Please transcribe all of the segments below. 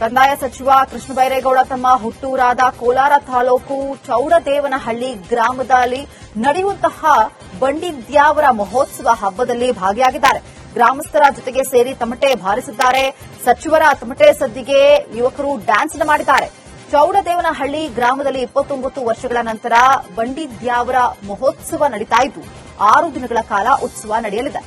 ಕಂದಾಯ ಸಚಿವ ಕೃಷ್ಣ ಬೈರೇಗೌಡ ತಮ್ಮ ಹುಟ್ಟೂರಾದ ಕೋಲಾರ ತಾಲೂಕು ಚೌಡದೇವನಹಳ್ಳಿ ಗ್ರಾಮದಲ್ಲಿ ನಡೆಯುವಂತಹ ಬಂಡಿದ್ಯಾವರ ಮಹೋತ್ಸವ ಹಬ್ಬದಲ್ಲಿ ಭಾಗಿಯಾಗಿದ್ದಾರೆ. ಗ್ರಾಮಸ್ಥರ ಜೊತೆಗೆ ಸೇರಿ ತಮಟೆ ಬಾರಿಸಿದ್ದಾರೆ. ಸಚಿವರ ತಮಟೆ ಸದ್ದಿಗೆ ಯುವಕರು ಡ್ಯಾನ್ಸ್ ಮಾಡಿದ್ದಾರೆ. ಚೌಡದೇವನಹಳ್ಳಿ ಗ್ರಾಮದಲ್ಲಿ 29 ವರ್ಷಗಳ ನಂತರ ಬಂಡಿದ್ಯಾವರ ಮಹೋತ್ಸವ ನಡೀತಾ ಇದ್ದು 6 ದಿನಗಳ ಕಾಲ ಉತ್ಸವ ನಡೆಯಲಿದೆ.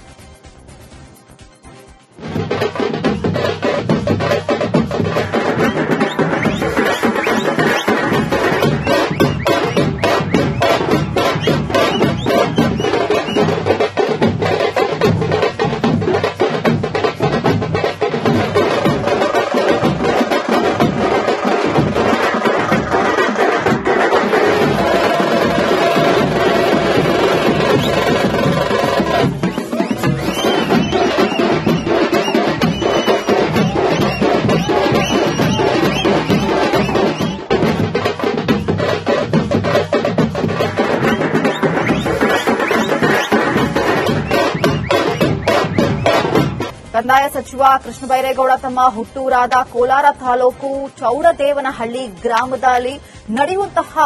ಕಂದಾಯ ಸಚಿವ ಕೃಷ್ಣ ಬೈರೇಗೌಡ ತಮ್ಮ ಹುಟ್ಟೂರಾದ ಕೋಲಾರ ತಾಲೂಕು ಚೌಡದೇವನಹಳ್ಳಿ ಗ್ರಾಮದಲ್ಲಿ ನಡೆಯುವಂತಹ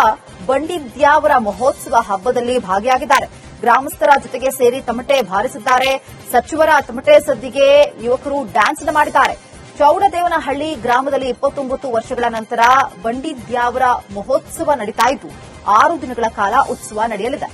ಬಂಡಿದ್ಯಾವರ ಮಹೋತ್ಸವ ಹಬ್ಬದಲ್ಲಿ ಭಾಗಿಯಾಗಿದ್ದಾರೆ. ಗ್ರಾಮಸ್ಥರ ಜೊತೆಗೆ ಸೇರಿ ತಮಟೆ ಬಾರಿಸಿದ್ದಾರೆ. ಸಚಿವರ ತಮಟೆ ಸದ್ದಿಗೆ ಯುವಕರು ಡ್ಯಾನ್ಸ್ ಮಾಡಿದ್ದಾರೆ. ಚೌಡದೇವನಹಳ್ಳಿ ಗ್ರಾಮದಲ್ಲಿ 29 ವರ್ಷಗಳ ನಂತರ ಬಂಡಿದ್ಯಾವರ ಮಹೋತ್ಸವ ನಡೀತಾ ಇದ್ದು 6 ದಿನಗಳ ಕಾಲ ಉತ್ಸವ ನಡೆಯಲಿದೆ.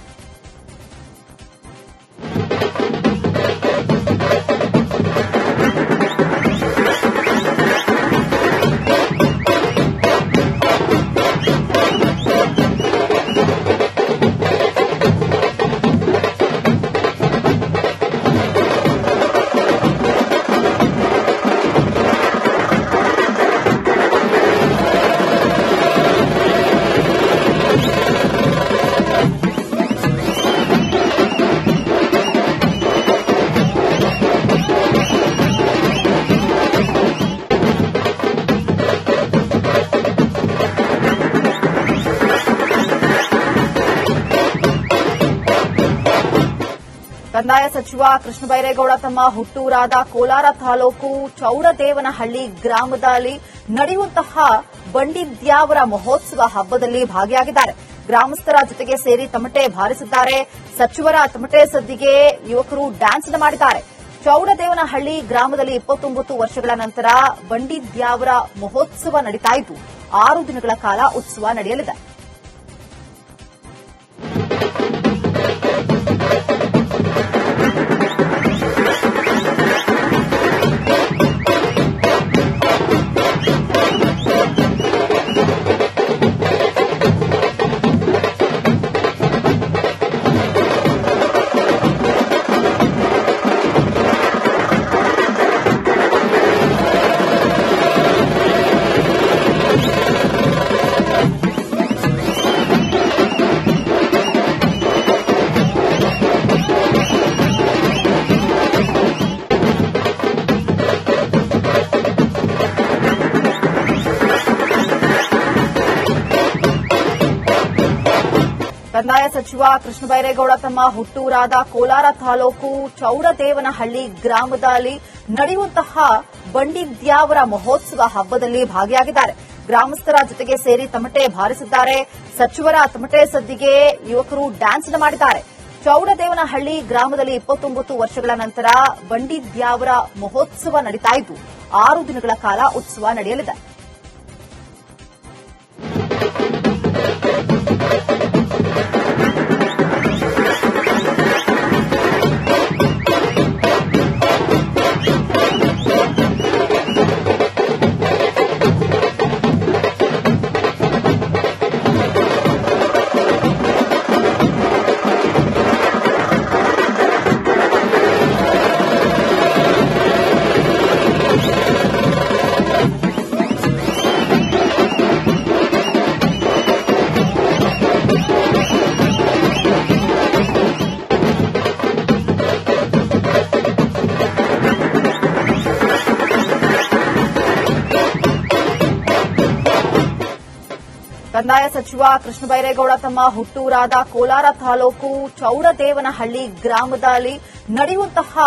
ಕಂದಾಯ ಸಚಿವ ಕೃಷ್ಣ ಬೈರೇಗೌಡ ತಮ್ಮ ಹುಟ್ಟೂರಾದ ಕೋಲಾರ ತಾಲೂಕು ಚೌಡದೇವನಹಳ್ಳಿ ಗ್ರಾಮದಲ್ಲಿ ನಡೆಯುವಂತಹ ಬಂಡಿದ್ಯಾವರ ಮಹೋತ್ಸವ ಹಬ್ಬದಲ್ಲಿ ಭಾಗಿಯಾಗಿದ್ದಾರೆ. ಗ್ರಾಮಸ್ಥರ ಜೊತೆಗೆ ಸೇರಿ ತಮಟೆ ಬಾರಿಸಿದ್ದಾರೆ. ಸಚಿವರ ತಮಟೆ ಸದ್ದಿಗೆ ಯುವಕರು ಡ್ಯಾನ್ಸ್ ಮಾಡಿದ್ದಾರೆ. ಚೌಡದೇವನಹಳ್ಳಿ ಗ್ರಾಮದಲ್ಲಿ 29 ವರ್ಷಗಳ ನಂತರ ಬಂಡಿದ್ಯಾವರ ಮಹೋತ್ಸವ ನಡೀತಾ ಇದ್ದು 6 ದಿನಗಳ ಕಾಲ ಉತ್ಸವ ನಡೆಯಲಿದೆ. ಕಂದಾಯ ಸಚಿವ ಕೃಷ್ಣ ಬೈರೇಗೌಡ ತಮ್ಮ ಹುಟ್ಟೂರಾದ ಕೋಲಾರ ತಾಲೂಕು ಚೌಡದೇವನಹಳ್ಳಿ ಗ್ರಾಮದಲ್ಲಿ ನಡೆಯುವಂತಹ ಬಂಡಿದ್ಯಾವರ ಮಹೋತ್ಸವ ಹಬ್ಬದಲ್ಲಿ ಭಾಗಿಯಾಗಿದ್ದಾರೆ. ಗ್ರಾಮಸ್ಥರ ಜೊತೆಗೆ ಸೇರಿ ತಮಟೆ ಬಾರಿಸಿದ್ದಾರೆ. ಸಚಿವರ ತಮಟೆ ಸದ್ದಿಗೆ ಯುವಕರು ಡ್ಯಾನ್ಸ್ ಮಾಡಿದ್ದಾರೆ. ಚೌಡದೇವನಹಳ್ಳಿ ಗ್ರಾಮದಲ್ಲಿ 29 ವರ್ಷಗಳ ನಂತರ ಬಂಡಿದ್ಯಾವರ ಮಹೋತ್ಸವ ನಡೀತಾ ಇದ್ದು 6 ದಿನಗಳ ಕಾಲ ಉತ್ಸವ ನಡೆಯಲಿದೆ. ಕಂದಾಯ ಸಚಿವ ಕೃಷ್ಣ ಬೈರೇಗೌಡ ತಮ್ಮ ಹುಟ್ಟೂರಾದ ಕೋಲಾರ ತಾಲೂಕು ಚೌಡದೇವನಹಳ್ಳಿ ಗ್ರಾಮದಲ್ಲಿ ನಡೆಯುವಂತಹ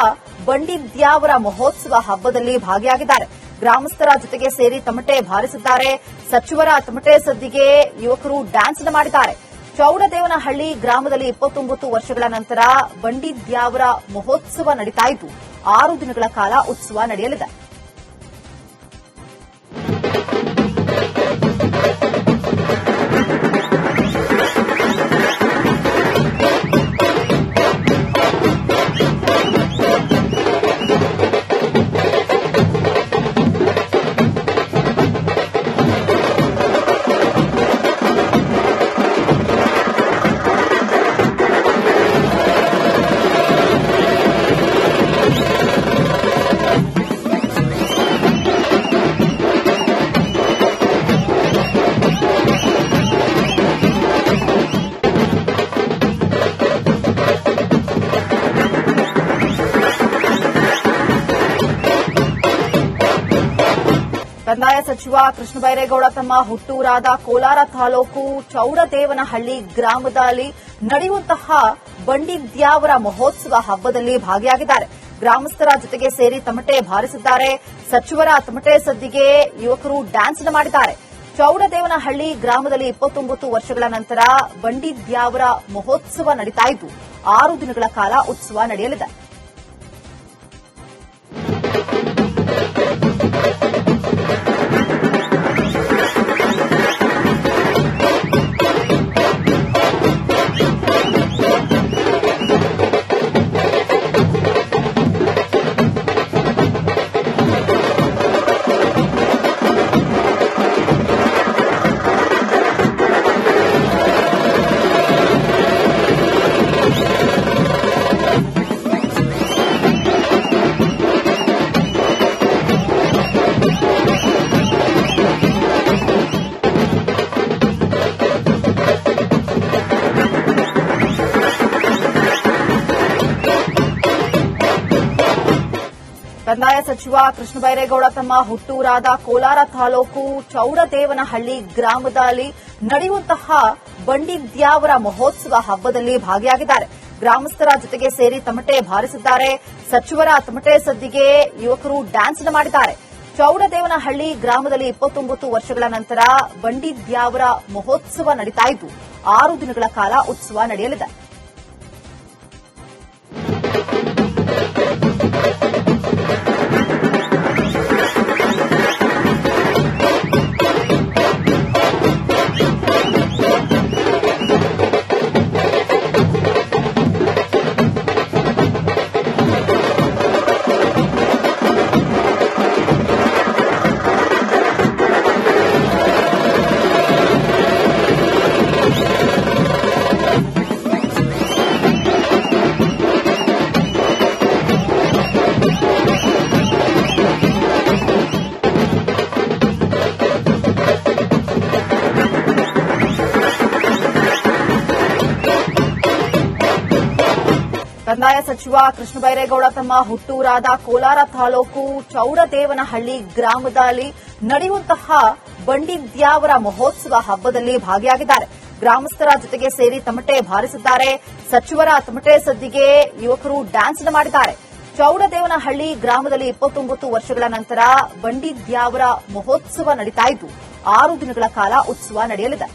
ಬಂಡಿದ್ಯಾವರ ಮಹೋತ್ಸವ ಹಬ್ಬದಲ್ಲಿ ಭಾಗಿಯಾಗಿದ್ದಾರೆ. ಗ್ರಾಮಸ್ಥರ ಜೊತೆಗೆ ಸೇರಿ ತಮಟೆ ಬಾರಿಸಿದ್ದಾರೆ. ಸಚಿವರ ತಮಟೆ ಸದ್ದಿಗೆ ಯುವಕರು ಡ್ಯಾನ್ಸ್ ಮಾಡಿದ್ದಾರೆ. ಚೌಡದೇವನಹಳ್ಳಿ ಗ್ರಾಮದಲ್ಲಿ 29 ವರ್ಷಗಳ ನಂತರ ಬಂಡಿದ್ಯಾವರ ಮಹೋತ್ಸವ ನಡೀತಾ ಇದ್ದು 6 ದಿನಗಳ ಕಾಲ ಉತ್ಸವ ನಡೆಯಲಿದೆ. ಕಂದಾಯ ಸಚಿವ ಕೃಷ್ಣಬೈರೇಗೌಡ ತಮ್ಮ ಹುಟ್ಟೂರಾದ ಕೋಲಾರ ತಾಲೂಕು ಚೌಡದೇವನಹಳ್ಳಿ ಗ್ರಾಮದಲ್ಲಿ ನಡೆಯುವಂತಹ ಬಂಡಿದ್ಯಾವರ ಮಹೋತ್ಸವ ಹಬ್ಬದಲ್ಲಿ ಭಾಗಿಯಾಗಿದ್ದಾರೆ. ಗ್ರಾಮಸ್ಥರ ಜೊತೆಗೆ ಸೇರಿ ತಮಟೆ ಬಾರಿಸಿದ್ದಾರೆ. ಸಚಿವರ ತಮಟೆ ಸದ್ದಿಗೆ ಯುವಕರು ಡ್ಯಾನ್ಸ್ ಮಾಡಿದ್ದಾರೆ. ಚೌಡದೇವನಹಳ್ಳಿ ಗ್ರಾಮದಲ್ಲಿ 29 ವರ್ಷಗಳ ನಂತರ ಬಂಡಿದ್ಯಾವರ ಮಹೋತ್ಸವ ನಡೀತಾ ಇದ್ದು 6 ದಿನಗಳ ಕಾಲ ಉತ್ಸವ ನಡೆಯಲಿದೆ. ಕಂದಾಯ ಸಚಿವ ಕೃಷ್ಣಬೈರೇಗೌಡ ತಮ್ಮ ಹುಟ್ಟೂರಾದ ಕೋಲಾರ ತಾಲೂಕು ಚೌಡದೇವನಹಳ್ಳಿ ಗ್ರಾಮದಲ್ಲಿ ನಡೆಯುವಂತಹ ಬಂಡಿದ್ಯಾವರ ಮಹೋತ್ಸವ ಹಬ್ಬದಲ್ಲಿ ಭಾಗಿಯಾಗಿದ್ದಾರೆ. ಗ್ರಾಮಸ್ಥರ ಜೊತೆಗೆ ಸೇರಿ ತಮಟೆ ಬಾರಿಸಿದ್ದಾರೆ. ಸಚಿವರ ತಮಟೆ ಸದ್ದಿಗೆ ಯುವಕರು ಡ್ಯಾನ್ಸ್ ಮಾಡಿದ್ದಾರೆ. ಚೌಡದೇವನಹಳ್ಳಿ ಗ್ರಾಮದಲ್ಲಿ 29 ವರ್ಷಗಳ ನಂತರ ಬಂಡಿದ್ಯಾವರ ಮಹೋತ್ಸವ ನಡೀತಾ ಇದ್ದು 6 ದಿನಗಳ ಕಾಲ ಉತ್ಸವ ನಡೆಯಲಿದೆ. ಕಂದಾಯ ಸಚಿವ ಕೃಷ್ಣಬೈರೇಗೌಡ ತಮ್ಮ ಹುಟ್ಟೂರಾದ ಕೋಲಾರ ತಾಲೂಕು ಚೌಡದೇವನಹಳ್ಳಿ ಗ್ರಾಮದಲ್ಲಿ ನಡೆಯುವಂತಹ ಬಂಡಿದ್ಯಾವರ ಮಹೋತ್ಸವ ಹಬ್ಬದಲ್ಲಿ ಭಾಗಿಯಾಗಿದ್ದಾರೆ. ಗ್ರಾಮಸ್ಥರ ಜೊತೆಗೆ ಸೇರಿ ತಮಟೆ ಬಾರಿಸಿದ್ದಾರೆ. ಸಚಿವರ ತಮಟೆ ಸದ್ದಿಗೆ ಯುವಕರು ಡ್ಯಾನ್ಸ್ ಮಾಡಿದ್ದಾರೆ. ಚೌಡದೇವನಹಳ್ಳಿ ಗ್ರಾಮದಲ್ಲಿ 29 ವರ್ಷಗಳ ನಂತರ ಬಂಡಿದ್ಯಾವರ ಮಹೋತ್ಸವ ನಡೀತಾ ಇದ್ದು 6 ದಿನಗಳ ಕಾಲ ಉತ್ಸವ ನಡೆಯಲಿದೆ.